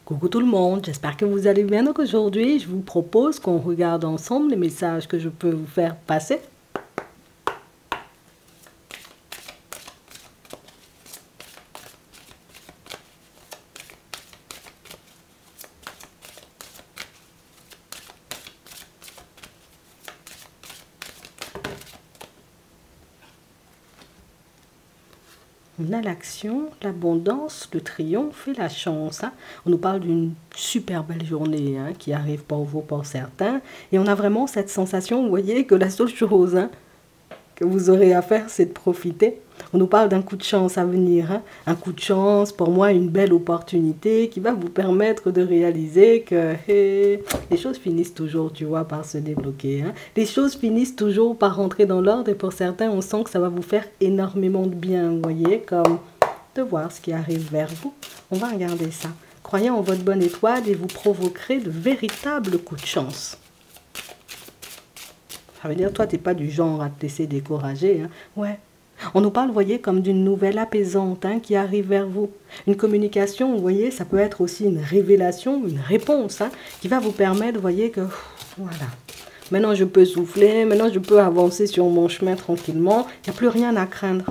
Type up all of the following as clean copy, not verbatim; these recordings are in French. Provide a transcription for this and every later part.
Coucou tout le monde, j'espère que vous allez bien. Donc aujourd'hui, je vous propose qu'on regarde ensemble les messages que je peux vous faire passer. On a l'action, l'abondance, le triomphe et la chance. On nous parle d'une super belle journée qui arrive pour vous, pour certains. Et on a vraiment cette sensation, vous voyez, que la seule chose que vous aurez à faire, c'est de profiter. On nous parle d'un coup de chance à venir. Un coup de chance, pour moi, une belle opportunité qui va vous permettre de réaliser que les choses finissent toujours, tu vois, par se débloquer. Les choses finissent toujours par rentrer dans l'ordre et pour certains, on sent que ça va vous faire énormément de bien, vous voyez, comme de voir ce qui arrive vers vous. On va regarder ça. Croyez en votre bonne étoile et vous provoquerez de véritables coups de chance. Ça veut dire, toi, tu n'es pas du genre à te laisser décourager. Ouais. On nous parle, vous voyez, comme d'une nouvelle apaisante qui arrive vers vous. Une communication, vous voyez, ça peut être aussi une révélation, une réponse qui va vous permettre, vous voyez, que voilà. Maintenant, je peux souffler, maintenant, je peux avancer sur mon chemin tranquillement. Il n'y a plus rien à craindre.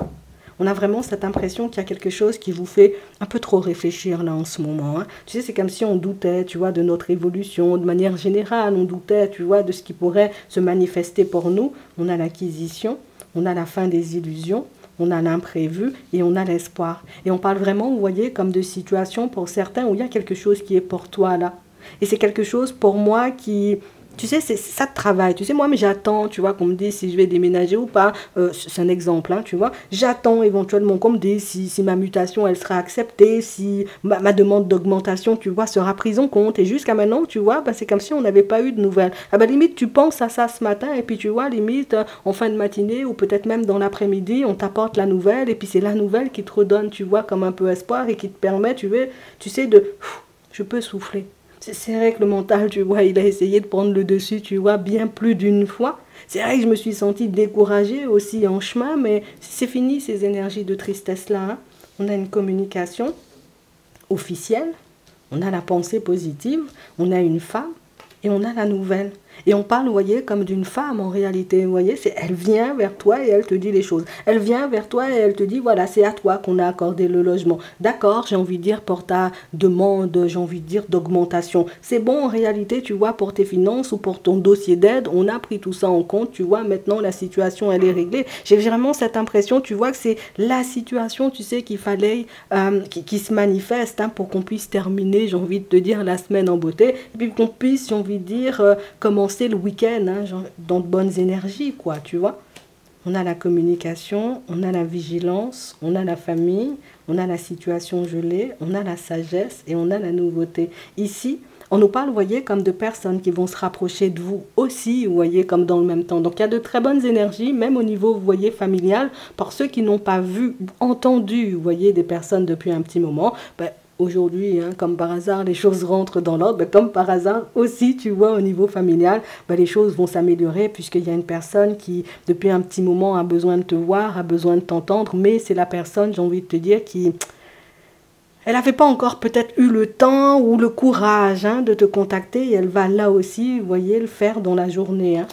On a vraiment cette impression qu'il y a quelque chose qui vous fait un peu trop réfléchir là en ce moment. Tu sais, c'est comme si on doutait, tu vois, de notre évolution. De manière générale, on doutait, tu vois, de ce qui pourrait se manifester pour nous. On a l'acquisition, on a la fin des illusions, on a l'imprévu et on a l'espoir. Et on parle vraiment, vous voyez, comme de situations pour certains où il y a quelque chose qui est pour toi là. Et c'est quelque chose pour moi qui... Tu sais, c'est ça de travail. Tu sais, moi, mais j'attends, tu vois, qu'on me dise si je vais déménager ou pas. C'est un exemple, tu vois. J'attends éventuellement qu'on me dise si ma mutation, elle sera acceptée, si ma demande d'augmentation, tu vois, sera prise en compte. Et jusqu'à maintenant, tu vois, c'est comme si on n'avait pas eu de nouvelles. Ah limite, tu penses à ça ce matin et puis tu vois, limite, en fin de matinée ou peut-être même dans l'après-midi, on t'apporte la nouvelle et puis c'est la nouvelle qui te redonne, tu vois, comme un peu espoir et qui te permet, tu sais, je peux souffler. C'est vrai que le mental, tu vois, il a essayé de prendre le dessus, tu vois, bien plus d'une fois. C'est vrai que je me suis sentie découragée aussi en chemin, mais c'est fini ces énergies de tristesse-là. On a une communication officielle, on a la pensée positive, on a une femme et on a la nouvelle. Et on parle, vous voyez, comme d'une femme en réalité. Vous voyez, elle vient vers toi et elle te dit les choses. Elle vient vers toi et elle te dit, voilà, c'est à toi qu'on a accordé le logement. D'accord, j'ai envie de dire pour ta demande, j'ai envie de dire d'augmentation. C'est bon en réalité, tu vois, pour tes finances ou pour ton dossier d'aide, on a pris tout ça en compte, tu vois, maintenant la situation, elle est réglée. J'ai vraiment cette impression, tu vois, que c'est la situation, tu sais, qu'il fallait, qui se manifeste pour qu'on puisse terminer, j'ai envie de te dire, la semaine en beauté. Et puis qu'on puisse, j'ai envie de dire, commencer le week-end dans de bonnes énergies, quoi, tu vois. On a la communication, on a la vigilance, on a la famille, on a la situation gelée, on a la sagesse et on a la nouveauté. Ici, on nous parle, vous voyez, comme de personnes qui vont se rapprocher de vous aussi, vous voyez, comme dans le même temps. Donc, il y a de très bonnes énergies, même au niveau, vous voyez, familial. Pour ceux qui n'ont pas vu, entendu, vous voyez, des personnes depuis un petit moment, aujourd'hui, comme par hasard, les choses rentrent dans l'ordre. Comme par hasard aussi, tu vois, au niveau familial, les choses vont s'améliorer puisqu'il y a une personne qui, depuis un petit moment, a besoin de te voir, a besoin de t'entendre. Mais c'est la personne, j'ai envie de te dire, qui... Elle n'avait pas encore peut-être eu le temps ou le courage de te contacter. Et elle va là aussi, vous voyez, le faire dans la journée.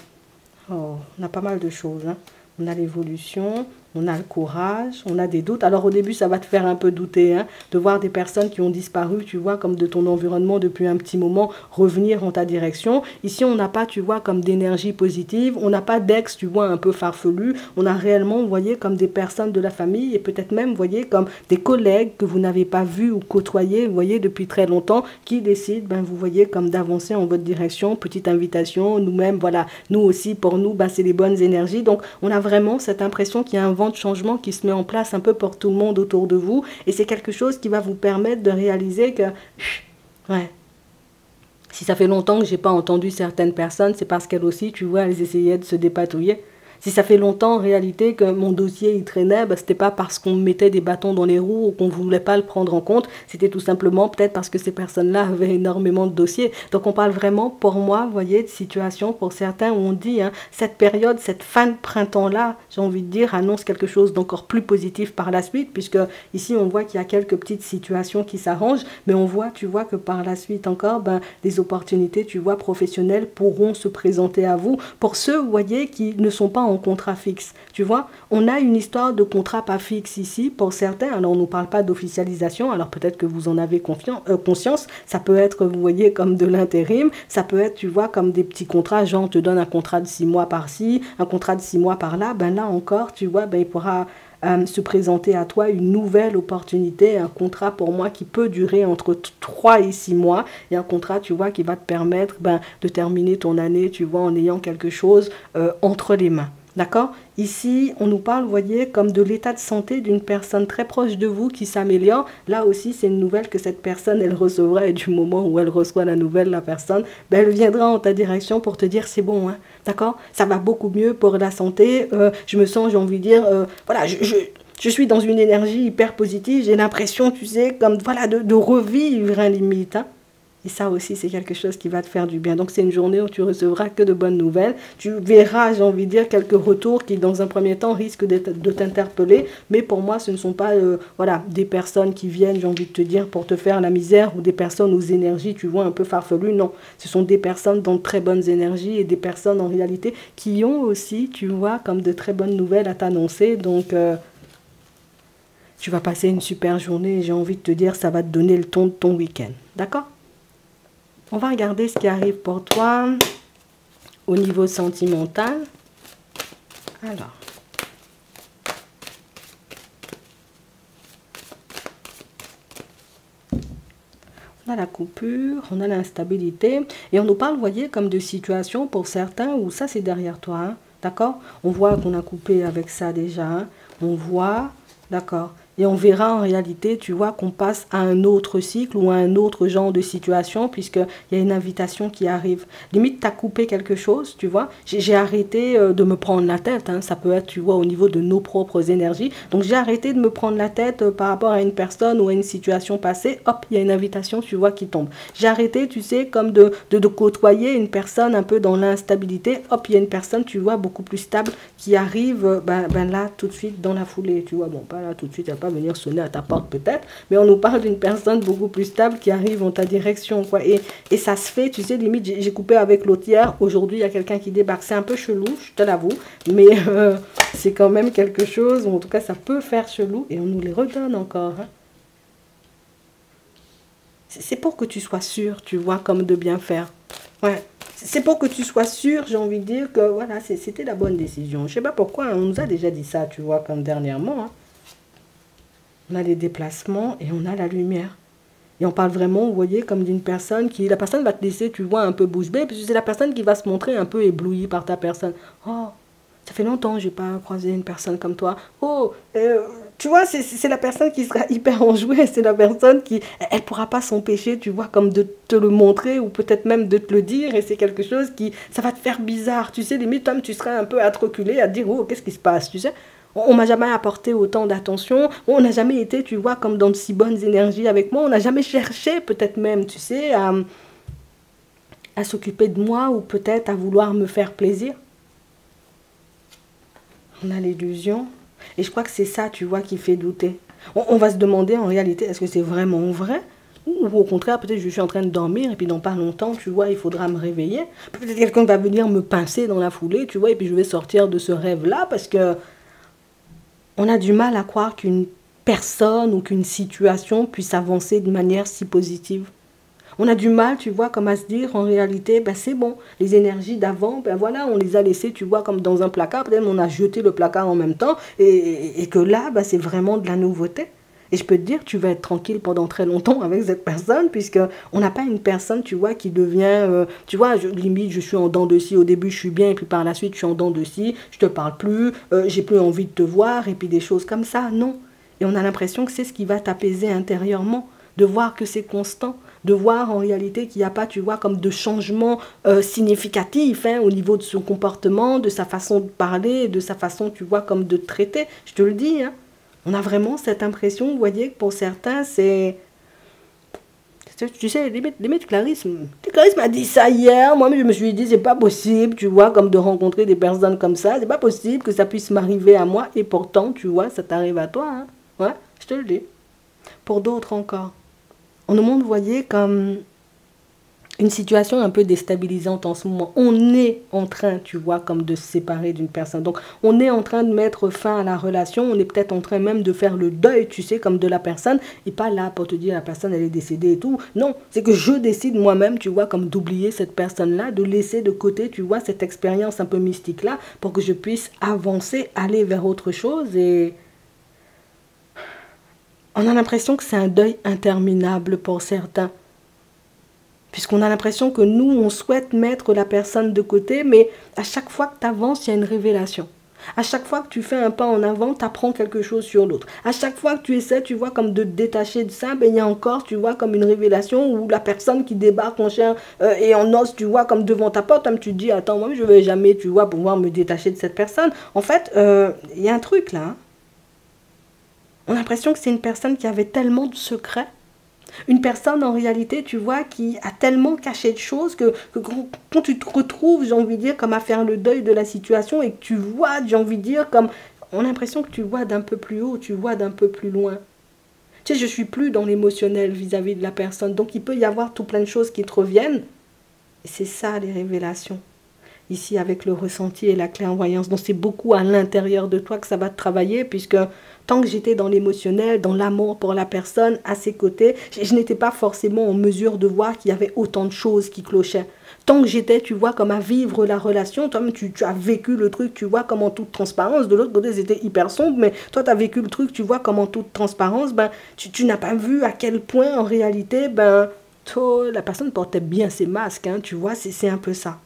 Oh, on a pas mal de choses. On a l'évolution, on a le courage, on a des doutes. Alors au début, ça va te faire un peu douter, de voir des personnes qui ont disparu, tu vois, comme de ton environnement depuis un petit moment, revenir en ta direction. Ici, on n'a pas, tu vois, comme d'énergie positive, on n'a pas d'ex, tu vois, un peu farfelu. On a réellement, vous voyez, comme des personnes de la famille et peut-être même, vous voyez, comme des collègues que vous n'avez pas vus ou côtoyés, vous voyez, depuis très longtemps, qui décident, vous voyez, comme d'avancer en votre direction. Petite invitation, nous-mêmes, voilà, nous aussi, pour nous, c'est les bonnes énergies. Donc, on a vraiment cette impression qu'il y a un vent de changement qui se met en place un peu pour tout le monde autour de vous. Et c'est quelque chose qui va vous permettre de réaliser que, ouais, si ça fait longtemps que j'ai pas entendu certaines personnes, c'est parce qu'elles aussi, tu vois, elles essayaient de se dépatouiller. Si ça fait longtemps en réalité que mon dossier il traînait, bah, c'était pas parce qu'on mettait des bâtons dans les roues ou qu'on voulait pas le prendre en compte, c'était tout simplement peut-être parce que ces personnes-là avaient énormément de dossiers. Donc on parle vraiment pour moi, vous voyez, de situation pour certains où on dit, hein, cette période, cette fin de printemps-là, j'ai envie de dire, annonce quelque chose d'encore plus positif par la suite, puisque ici on voit qu'il y a quelques petites situations qui s'arrangent, mais on voit, tu vois, que par la suite encore, ben, des opportunités, tu vois, professionnelles pourront se présenter à vous. Pour ceux, vous voyez, qui ne sont pas en contrat fixe. Tu vois, on a une histoire de contrat pas fixe ici pour certains. Alors, on ne parle pas d'officialisation. Alors, peut-être que vous en avez conscience. Ça peut être, vous voyez, comme de l'intérim. Ça peut être, tu vois, comme des petits contrats. Genre, on te donne un contrat de 6 mois par-ci, un contrat de 6 mois par-là. Ben là encore, tu vois, ben, il pourra se présenter à toi une nouvelle opportunité, un contrat pour moi qui peut durer entre 3 et 6 mois. Et un contrat, tu vois, qui va te permettre ben, de terminer ton année, tu vois, en ayant quelque chose entre les mains. D'accord? Ici, on nous parle, vous voyez, comme de l'état de santé d'une personne très proche de vous qui s'améliore. Là aussi, c'est une nouvelle que cette personne, elle recevra. Et du moment où elle reçoit la nouvelle, la personne, ben, elle viendra en ta direction pour te dire, c'est bon, hein, d'accord? Ça va beaucoup mieux pour la santé. Je me sens, j'ai envie de dire, voilà, je suis dans une énergie hyper positive. J'ai l'impression, tu sais, comme, voilà, de revivre, hein, limite, hein. Et ça aussi, c'est quelque chose qui va te faire du bien. Donc, c'est une journée où tu recevras que de bonnes nouvelles. Tu verras, j'ai envie de dire, quelques retours qui, dans un premier temps, risquent de t'interpeller. Mais pour moi, ce ne sont pas voilà, des personnes qui viennent, j'ai envie de te dire, pour te faire la misère ou des personnes aux énergies, tu vois, un peu farfelues. Non, ce sont des personnes dans de très bonnes énergies et des personnes, en réalité, qui ont aussi, tu vois, comme de très bonnes nouvelles à t'annoncer. Donc, tu vas passer une super journée et j'ai envie de te dire, ça va te donner le ton de ton week-end. D'accord ? On va regarder ce qui arrive pour toi au niveau sentimental. Alors. On a la coupure, on a l'instabilité. Et on nous parle, vous voyez, comme de situations pour certains où ça c'est derrière toi. Hein, d'accord? On voit qu'on a coupé avec ça déjà. Hein, on voit, d'accord? Et on verra en réalité, tu vois, qu'on passe à un autre cycle ou à un autre genre de situation puisqu'il y a une invitation qui arrive. Limite, tu as coupé quelque chose, tu vois. J'ai arrêté de me prendre la tête. Hein, ça peut être, tu vois, au niveau de nos propres énergies. Donc, j'ai arrêté de me prendre la tête par rapport à une personne ou à une situation passée. Hop, il y a une invitation, tu vois, qui tombe. J'ai arrêté, tu sais, comme de côtoyer une personne un peu dans l'instabilité. Hop, il y a une personne, tu vois, beaucoup plus stable qui arrive ben là, tout de suite, dans la foulée. Tu vois, bon, pas là, tout de suite, elle va pas venir sonner à ta porte peut-être, mais on nous parle d'une personne beaucoup plus stable qui arrive en ta direction, quoi. Et ça se fait, tu sais, limite, j'ai coupé avec l'autre hier, aujourd'hui, il y a quelqu'un qui débarque. C'est un peu chelou, je te l'avoue, mais c'est quand même quelque chose, ou en tout cas, ça peut faire chelou, et on nous les redonne encore, hein. C'est pour que tu sois sûr, tu vois, comme de bien faire. Ouais. C'est pour que tu sois sûr, j'ai envie de dire que, voilà, c'était la bonne décision. Je sais pas pourquoi, on nous a déjà dit ça, tu vois, comme dernièrement, hein. On a les déplacements et on a la lumière. Et on parle vraiment, vous voyez, comme d'une personne qui... La personne va te laisser, tu vois, un peu bouche bée, parce que c'est la personne qui va se montrer un peu éblouie par ta personne. Oh, ça fait longtemps que je n'ai pas croisé une personne comme toi. Oh, tu vois, c'est la personne qui sera hyper enjouée. C'est la personne qui... Elle ne pourra pas s'empêcher, tu vois, comme de te le montrer ou peut-être même de te le dire. Et c'est quelque chose qui... Ça va te faire bizarre. Tu sais, limite, toi, tu seras un peu à te reculer, à te dire, oh, qu'est-ce qui se passe, tu sais. On m'a jamais apporté autant d'attention. On n'a jamais été, tu vois, comme dans de si bonnes énergies avec moi. On n'a jamais cherché, peut-être même, tu sais, à s'occuper de moi ou peut-être à vouloir me faire plaisir. On a l'illusion. Et je crois que c'est ça, tu vois, qui fait douter. On va se demander en réalité, est-ce que c'est vraiment vrai? Ou au contraire, peut-être je suis en train de dormir et puis dans pas longtemps, tu vois, il faudra me réveiller. Peut-être quelqu'un va venir me pincer dans la foulée, tu vois, et puis je vais sortir de ce rêve-là parce que on a du mal à croire qu'une personne ou qu'une situation puisse avancer de manière si positive. On a du mal, tu vois, comme à se dire, en réalité, ben c'est bon, les énergies d'avant, ben voilà, on les a laissées, tu vois, comme dans un placard, peut-être on a jeté le placard en même temps, et que là, ben c'est vraiment de la nouveauté. Et je peux te dire, tu vas être tranquille pendant très longtemps avec cette personne, puisqu'on n'a pas une personne, tu vois, qui devient, tu vois, limite, je suis en dents de scie, au début je suis bien, et puis par la suite je suis en dents de scie, je te parle plus, j'ai plus envie de te voir, et puis des choses comme ça, non. Et on a l'impression que c'est ce qui va t'apaiser intérieurement. de voir que c'est constant, de voir en réalité qu'il n'y a pas, tu vois, comme de changement significatif au niveau de son comportement, de sa façon de parler, de sa façon, tu vois, comme de traiter. Je te le dis, hein. On a vraiment cette impression, vous voyez, que pour certains, c'est... Tu sais, limite Clarisse m'a dit ça hier. Moi, je me suis dit, c'est pas possible, tu vois, comme de rencontrer des personnes comme ça. C'est pas possible que ça puisse m'arriver à moi. Et pourtant, tu vois, ça t'arrive à toi. Hein. Ouais, je te le dis. Pour d'autres encore. On nous montre, vous voyez, comme une situation un peu déstabilisante en ce moment. On est en train, tu vois, comme de se séparer d'une personne. Donc, on est en train de mettre fin à la relation. On est peut-être en train même de faire le deuil, tu sais, comme de la personne. Et pas là pour te dire la personne, elle est décédée et tout. Non, c'est que je décide moi-même, tu vois, comme d'oublier cette personne-là, de laisser de côté, tu vois, cette expérience un peu mystique-là pour que je puisse avancer, aller vers autre chose. Et on a l'impression que c'est un deuil interminable pour certains. Puisqu'on a l'impression que nous, on souhaite mettre la personne de côté, mais à chaque fois que tu avances, il y a une révélation. À chaque fois que tu fais un pas en avant, tu apprends quelque chose sur l'autre. À chaque fois que tu essaies, tu vois, comme de te détacher de ça, ben, il y a encore, tu vois, comme une révélation où la personne qui débarque en chair et en os, tu vois, comme devant ta porte, tu te dis, attends, moi, je ne vais jamais, tu vois, pouvoir me détacher de cette personne. En fait, il y a un truc là. Hein. On a l'impression que c'est une personne qui avait tellement de secrets. Une personne, en réalité, tu vois, qui a tellement caché de choses que quand tu te retrouves, j'ai envie de dire, comme à faire le deuil de la situation et que tu vois, j'ai envie de dire, comme... On a l'impression que tu vois d'un peu plus haut, tu vois d'un peu plus loin. Tu sais, je suis plus dans l'émotionnel vis-à-vis de la personne. Donc, il peut y avoir tout plein de choses qui te reviennent. Et c'est ça, les révélations. Ici, avec le ressenti et la clairvoyance. Donc, c'est beaucoup à l'intérieur de toi que ça va te travailler, puisque... Tant que j'étais dans l'émotionnel, dans l'amour pour la personne, à ses côtés, je n'étais pas forcément en mesure de voir qu'il y avait autant de choses qui clochaient. Tant que j'étais, tu vois, comme à vivre la relation, toi-même, tu as vécu le truc, tu vois, comme en toute transparence. De l'autre côté, c'était hyper sombre, mais toi, tu as vécu le truc, tu vois, comme en toute transparence. Ben, tu n'as pas vu à quel point, en réalité, ben, toi, la personne portait bien ses masques, hein, tu vois, c'est un peu ça.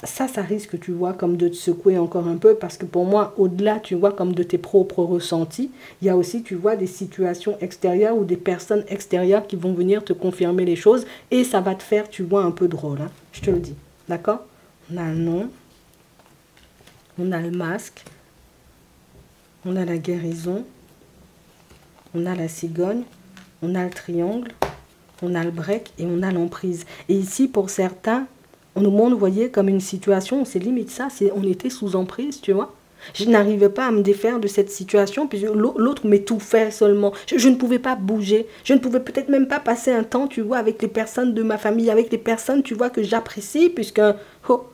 Ça risque, tu vois, comme de te secouer encore un peu, parce que pour moi, au-delà, tu vois, comme de tes propres ressentis, il y a aussi, tu vois, des situations extérieures ou des personnes extérieures qui vont venir te confirmer les choses, et ça va te faire, tu vois, un peu drôle, hein, je te le dis, d'accord? On a le nom, on a le masque, on a la guérison, on a la cigogne, on a le triangle, on a le break et on a l'emprise. Et ici, pour certains, on nous montre, vous voyez, comme une situation, c'est limite ça, on était sous emprise, tu vois. Je n'arrivais pas à me défaire de cette situation, puis l'autre m'étouffait seulement. Je ne pouvais pas bouger, je ne pouvais peut-être même pas passer un temps, tu vois, avec les personnes de ma famille, avec les personnes, tu vois, que j'apprécie, puisque... Oh,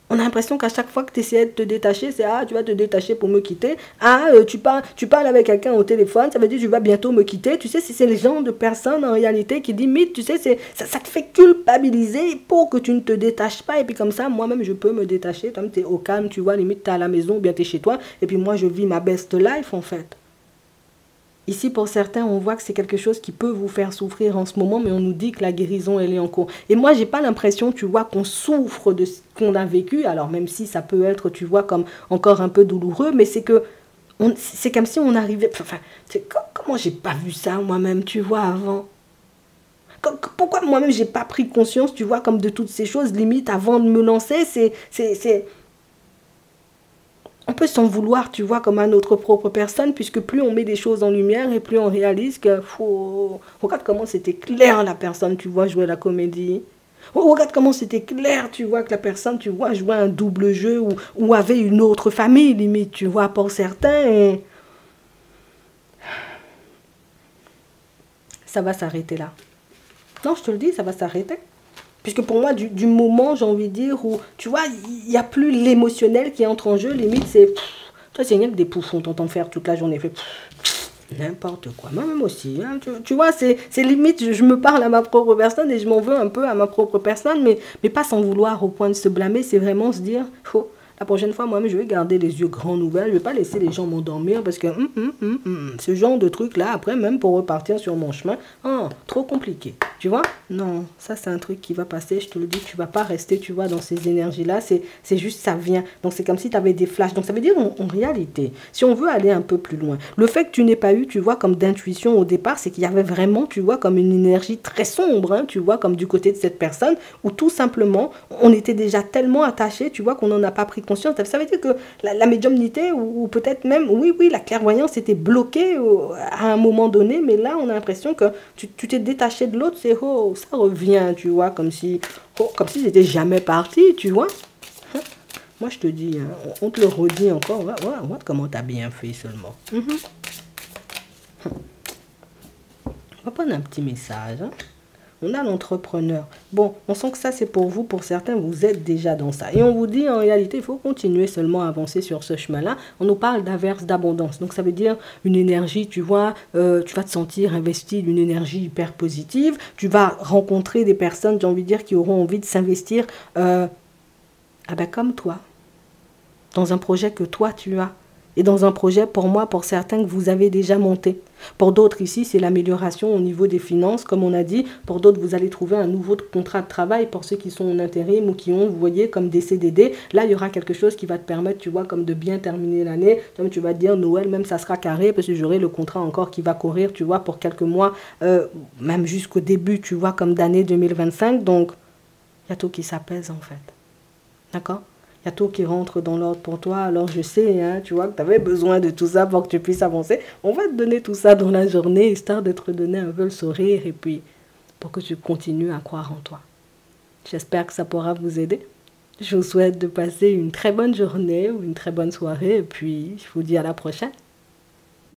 on a l'impression qu'à chaque fois que tu essaies de te détacher, c'est « Ah, tu vas te détacher pour me quitter. Ah, tu parles avec quelqu'un au téléphone, ça veut dire « Tu vas bientôt me quitter. » Tu sais, c'est le genre de personne en réalité qui dit « Mais tu sais, ça te fait culpabiliser pour que tu ne te détaches pas. » Et puis comme ça, moi-même, je peux me détacher. Toi, tu es au calme, tu vois, limite, tu es à la maison, ou bien tu es chez toi. Et puis moi, je vis ma best life, en fait. Ici, pour certains, on voit que c'est quelque chose qui peut vous faire souffrir en ce moment, mais on nous dit que la guérison, elle est en cours. Et moi, j'ai pas l'impression, tu vois, qu'on souffre de ce qu'on a vécu. Alors, même si ça peut être, tu vois, comme encore un peu douloureux, mais c'est que c'est comme si on arrivait... Enfin, comment j'ai pas vu ça moi-même, tu vois, avant? Pourquoi moi-même, j'ai pas pris conscience, tu vois, comme de toutes ces choses, limite, avant de me lancer, on peut s'en vouloir, tu vois, comme à notre propre personne, puisque plus on met des choses en lumière et plus on réalise que... regarde comment c'était clair, la personne, tu vois, jouer la comédie. Regarde comment c'était clair, tu vois, que la personne, tu vois, jouait un double jeu ou avait une autre famille, limite, tu vois, pour certains. Et... ça va s'arrêter là. Non, je te le dis, ça va s'arrêter. Puisque pour moi, du moment, j'ai envie de dire, où, tu vois, il n'y a plus l'émotionnel qui entre en jeu. Limite, c'est... Toi, c'est rien que des poufs, on t'entend faire toute la journée. Fait n'importe quoi. Moi-même aussi. Hein, tu vois, c'est limite, je me parle à ma propre personne et je m'en veux un peu à ma propre personne, mais pas sans vouloir au point de se blâmer. C'est vraiment se dire, oh, la prochaine fois, moi-même, je vais garder les yeux grands ouverts. Je ne vais pas laisser les gens m'endormir parce que ce genre de truc-là, après, même pour repartir sur mon chemin, trop compliqué. Tu vois? Non, ça c'est un truc qui va passer, je te le dis, tu vas pas rester, tu vois, dans ces énergies-là, c'est juste, ça vient. Donc c'est comme si tu avais des flashs. Donc ça veut dire, en réalité, si on veut aller un peu plus loin, le fait que tu n'aies pas eu, tu vois, comme d'intuition au départ, c'est qu'il y avait vraiment, tu vois, comme une énergie très sombre, hein, tu vois, comme du côté de cette personne, où tout simplement, on était déjà tellement attaché, tu vois, qu'on n'en a pas pris conscience. Ça veut dire que la médiumnité, ou peut-être même, oui, la clairvoyance était bloquée à un moment donné, mais là, on a l'impression que tu t'es détaché de l'autre, c'est oh, ça revient, tu vois, comme si j'étais jamais parti, tu vois. Moi, je te dis, hein, on te le redit encore, on va comment tu as bien fait seulement. On va prendre un petit message, hein. On a l'entrepreneur. Bon, on sent que ça, c'est pour vous. Pour certains, vous êtes déjà dans ça. Et on vous dit, en réalité, il faut continuer seulement à avancer sur ce chemin-là. On nous parle d'averse d'abondance. Donc, ça veut dire une énergie, tu vois, tu vas te sentir investi d'une énergie hyper positive. Tu vas rencontrer des personnes, j'ai envie de dire, qui auront envie de s'investir comme toi, dans un projet que toi, tu as. Et dans un projet, pour moi, pour certains, que vous avez déjà monté. Pour d'autres, ici, c'est l'amélioration au niveau des finances, comme on a dit. Pour d'autres, vous allez trouver un nouveau contrat de travail. Pour ceux qui sont en intérim ou qui ont, vous voyez, comme des CDD, là, il y aura quelque chose qui va te permettre, tu vois, comme de bien terminer l'année. Comme tu vas te dire, Noël, même, ça sera carré, parce que j'aurai le contrat encore qui va courir, tu vois, pour quelques mois, même jusqu'au début, tu vois, comme d'année 2025. Donc, il y a tout qui s'apaise, en fait. D'accord ? Il y a tout qui rentre dans l'ordre pour toi. Alors je sais, hein, tu vois, que tu avais besoin de tout ça pour que tu puisses avancer. On va te donner tout ça dans la journée, histoire de te donner un peu le sourire et puis pour que tu continues à croire en toi. J'espère que ça pourra vous aider. Je vous souhaite de passer une très bonne journée ou une très bonne soirée et puis je vous dis à la prochaine.